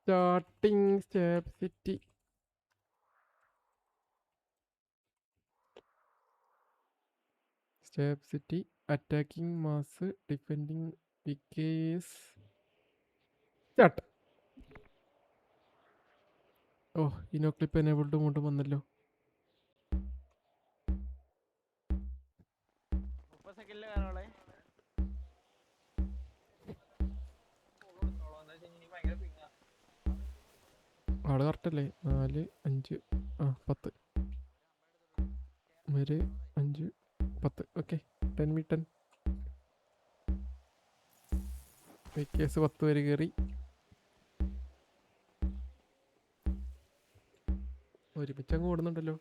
Starting Step City. Step City. Attacking mass. Defending PKs. Start. Oh, InnoClip enabled കൊണ്ട് വന്നല്ലോ. ആള് കറക്റ്റല്ലേ? 4 5 10 വരെ 5 10. Okay, 10 case 10 വരെ കയറി. ഒരുമിച്ചങ്ങ് ഓടുന്നുണ്ടല്ലോ.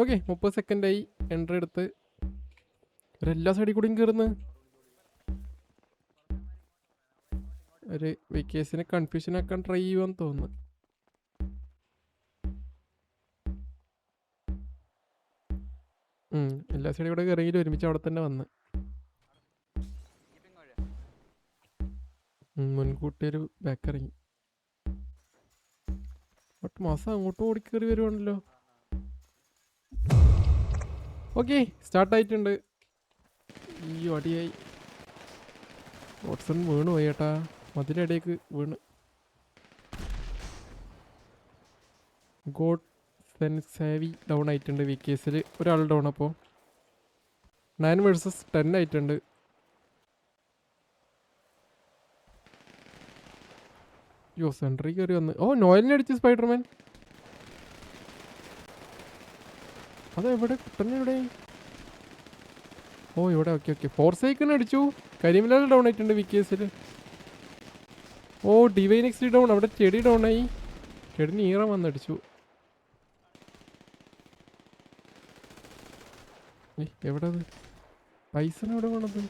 ഓക്കെ, 30 സെക്കൻഡായി. എൻട്രി എടുത്ത് എല്ലാ സൈഡിൽ കൂടിയും കയറുന്നു. ഒരു വിക്കേസിനെ കൺഫ്യൂഷൻ ആക്കാൻ ട്രൈ ചെയ്യുവാന്ന് തോന്നുന്നു. എല്ലാ സൈഡിൽ കൂടെ കയറിയെങ്കിലും ഒരുമിച്ച് അവിടെ തന്നെ വന്ന് മുൻകൂട്ടി ഒരു ബാക്ക് ഇറങ്ങി. ബട്ട് മാസം അങ്ങോട്ടും ഓടിക്കേറി വരുവാണല്ലോ. ഓക്കെ, സ്റ്റാർട്ടായിട്ടുണ്ട്. ഈ അടിയായി. വാട്സൺ വീണ് പോയി ചേട്ടാ, മതിലടിയേക്ക് വീണ്. ഗോഡ് സെൻസാവി ഡൗൺ ആയിട്ടുണ്ട്. വിക്കേസിൽ ഒരാൾ ഡൗൺ. അപ്പോൾ 9 vs 10 ആയിട്ടുണ്ട്. യോ, സെൻട്രി കയറി വന്ന്. ഓ, നോയലിനെ അടിച്ച് സ്പൈഡർമാൻ. അതെവിടെ? കുട്ടനെ എവിടെ? ഓ, ഇവിടെ. ഓക്കെ ഓക്കെ, ഫോർസൈക്കിനെ അടിച്ചു. കരിമിലാൽ ഡൗൺ ആയിട്ടുണ്ട് വിക്കേസിൽ. ഓ, ഡിവൈൻ എക്സ് ഡൗൺ. അവിടെ ചെടി ഡൗൺ ആയി. ചെടിന് ഈറം വന്നടിച്ചു. എവിടെ പൈസ എവിടെ പോണത്?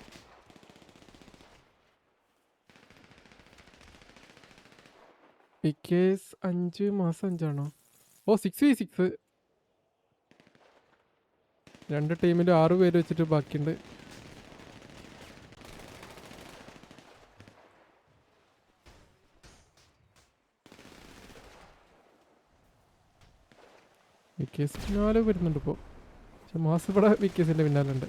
വിക്കേസ് 5 മാസം 5 ആണോ? ഓ, 6v6. 2 ടീമിലും 6 പേര് വെച്ചിട്ട് ബാക്കിയുണ്ട്. വിക്കേസ് പിന്നാലെ വരുന്നുണ്ട് ഇപ്പോൾ. പക്ഷെ മാസം ഇവിടെ വിക്കേസിൻ്റെ പിന്നാലുണ്ട്.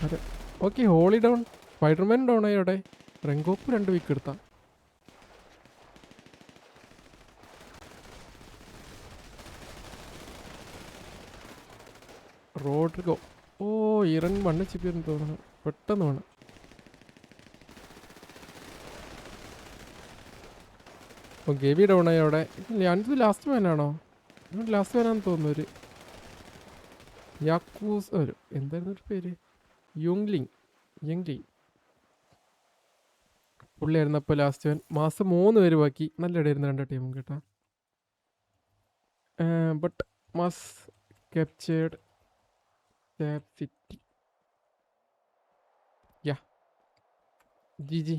അതെ, ഓക്കെ. ഹോളി ഡൗൺ. സ്പൈഡർമാൻ ഡൗൺ ആയി. അവിടെ റെങ്കോപ്പ് 2 വീക്ക് എടുത്താം. റോഡ്രിഗോ. ഓ, ഇറൻ മണ്ണ് ചിപ്പിയെന്ന് തോന്നുന്നു. പെട്ടെന്ന് വേണം. ഓ, ഗെവി ഡൗൺ ആയി അവിടെ. ഞാനിത് ലാസ്റ്റ് മാനാണോ? ലാസ്റ്റ് മാനാന്ന് തോന്നുന്നു. ഒരു യാക്കൂസ് ഒരു എന്തായിരുന്നു ഒരു പേര്? യങ്ലി പുള്ളിയായിരുന്നപ്പോൾ ലാസ്റ്റ് മാൻ. മാസം 3 പേര് ബാക്കി. നല്ല ഇടയായിരുന്നു 2 ടീമും കേട്ടാ. But mass captured city. Yeah, GG.